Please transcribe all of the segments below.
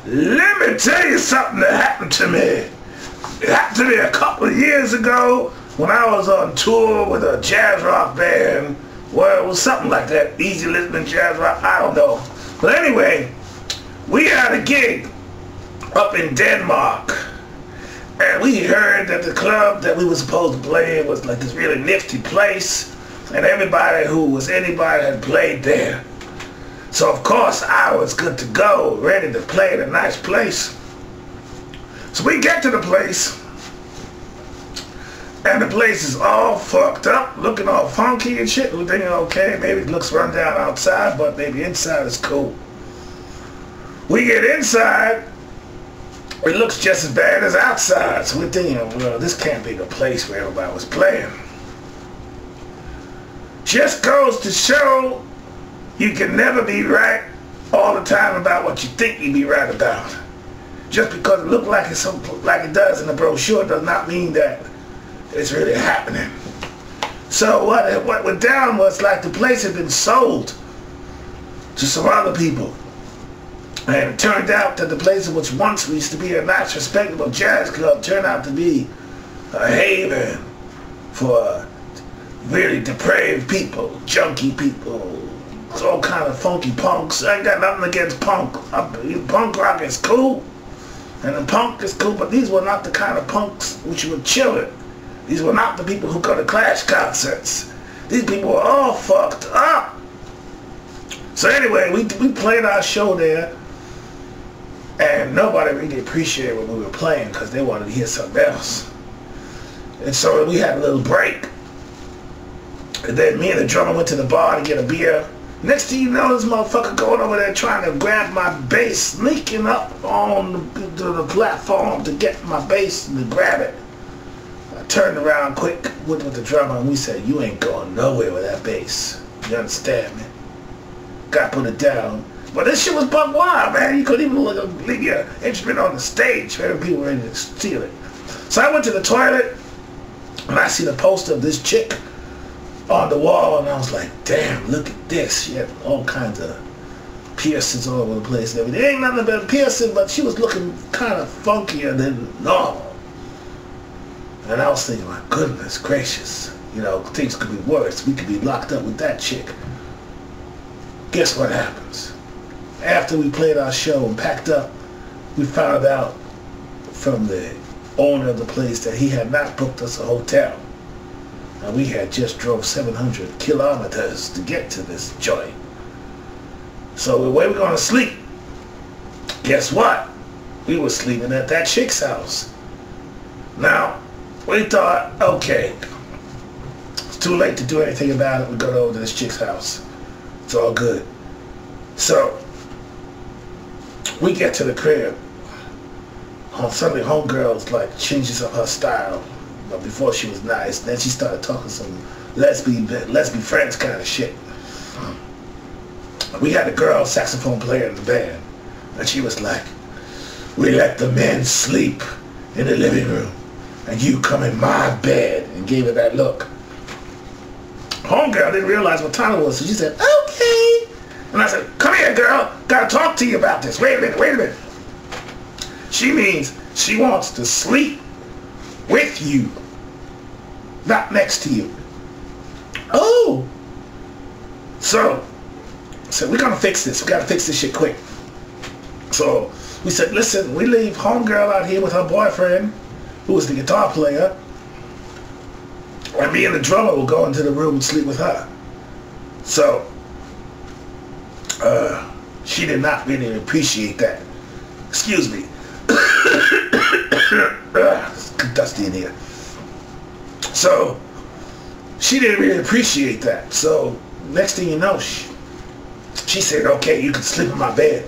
Let me tell you something that happened to me. It happened to me a couple of years ago when I was on tour with a jazz rock band. Well, it was something like that. Easy listening jazz rock, I don't know. But anyway, we had a gig up in Denmark. And we heard that the club that we were supposed to play in was like this really nifty place. And everybody who was anybody had played there. So of course I was good to go, ready to play in a nice place. So we get to the place, and the place is all fucked up, looking all funky and shit. We're thinking, okay, maybe it looks run down outside, but maybe inside is cool. We get inside, it looks just as bad as outside. So we're thinking, well, this can't be the place where everybody was playing. Just goes to show you can never be right all the time about what you think you be right about. Just because it looks like it does in the brochure does not mean that it's really happening. So what went down was like the place had been sold to some other people. And it turned out that the place which once used to be a nice respectable jazz club turned out to be a haven for really depraved people, junkie people, all kind of funky punks. I ain't got nothing against punk. Punk rock is cool, and the punk is cool, but these were not the kind of punks which were chilling. These were not the people who go to Clash concerts. These people were all fucked up. So anyway, we played our show there, and nobody really appreciated what we were playing because they wanted to hear something else. And so we had a little break. And then me and the drummer went to the bar to get a beer. Next thing you know, this motherfucker going over there trying to grab my bass, sneaking up on the platform to get my bass and to grab it. I turned around quick, went with the drummer, and we said, you ain't going nowhere with that bass. You understand me? Gotta put it down. But this shit was buck wild, man. You couldn't even leave your instrument on the stage where people were ready to steal it. So I went to the toilet, and I see the poster of this chick on the wall, and I was like, damn, look at this. She had all kinds of piercings all over the place and everything. Ain't nothing but piercing, but she was looking kind of funkier than normal. And I was thinking, my goodness gracious, you know, things could be worse. We could be locked up with that chick. Guess what happens? After we played our show and packed up, we found out from the owner of the place that he had not booked us a hotel. And we had just drove 700 kilometers to get to this joint. So where we gonna sleep? Guess what? We were sleeping at that chick's house. Now, we thought, okay, it's too late to do anything about it. We go over to this chick's house. It's all good. So we get to the crib. Suddenly homegirl's like changes up her style. But before she was nice, then she started talking some lesbian friends kind of shit. We had a girl saxophone player in the band, and she was like, we let the men sleep in the living room, and you come in my bed, and gave her that look. Homegirl didn't realize what time it was, so she said, okay. And I said, come here, girl, gotta talk to you about this. Wait a minute. She means she wants to sleep with you, not next to you. Oh! So we're gonna fix this. We gotta fix this shit quick. So we said, listen, we leave homegirl out here with her boyfriend, who was the guitar player, and me and the drummer will go into the room and sleep with her. So she did not really appreciate that. Excuse me. It's dusty in here. So she didn't really appreciate that. So next thing you know, she said, okay, you can sleep in my bed.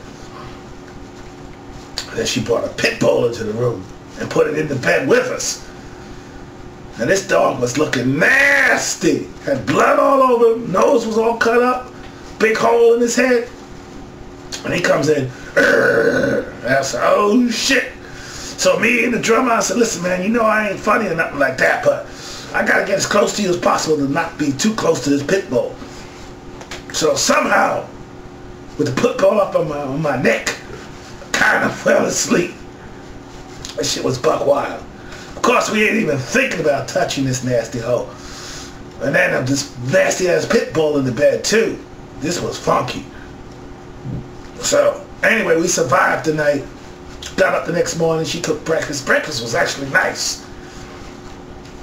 And then she brought a pit bull into the room and put it in the bed with us. And this dog was looking nasty. Had blood all over him, nose was all cut up, big hole in his head. And he comes in, and I said, oh shit. So me and the drummer, I said, listen man, you know I ain't funny or nothing like that, but I gotta get as close to you as possible to not be too close to this pit bull. So somehow, with the pit bull up on my neck, kind of fell asleep. That shit was buck wild. Of course, we ain't even thinking about touching this nasty hoe. And then this nasty ass pit bull in the bed too. This was funky. So anyway, we survived the night. Got up the next morning, she cooked breakfast. Breakfast was actually nice.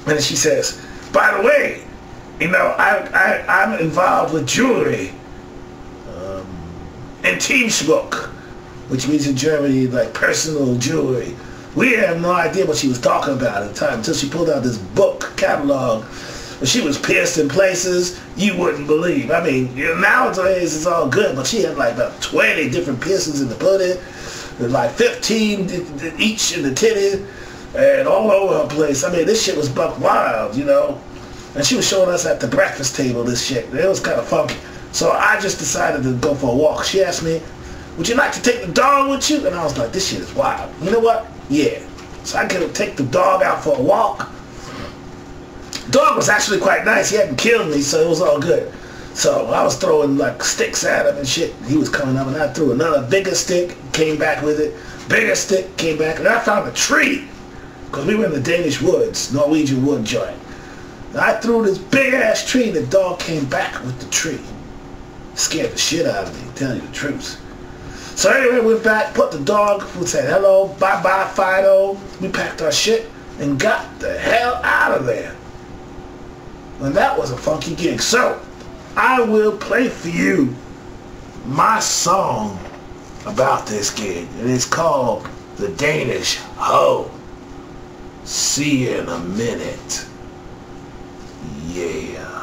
And then she says, by the way, you know, I'm involved with jewelry. Intimschmuck, which means in Germany, like personal jewelry. We had no idea what she was talking about at the time until she pulled out this book catalog. And she was pierced in places you wouldn't believe. I mean, you know, nowadays it's all good, but she had like about 20 different piercings in the pudding, and like 15 each in the titty, and all over her place. I mean, this shit was buck wild, you know. And she was showing us at the breakfast table this shit. It was kind of funky. So I just decided to go for a walk. She asked me, would you like to take the dog with you? And I was like, this shit is wild. You know what? Yeah. So I could take the dog out for a walk. Dog was actually quite nice. He hadn't killed me, so it was all good. So I was throwing like sticks at him and shit. He was coming up, and I threw another bigger stick, came back with it. Bigger stick, came back, and I found a tree. Because we were in the Danish woods, Norwegian wood joint. And I threw this big ass tree, and the dog came back with the tree. Scared the shit out of me, telling you the truth. So anyway, we went back, put the dog, we said hello, bye-bye, Fido. We packed our shit and got the hell out of there. And that was a funky gig. So, I will play for you my song about this gig. And it's called The Danish Hoe. See you in a minute. Yeah.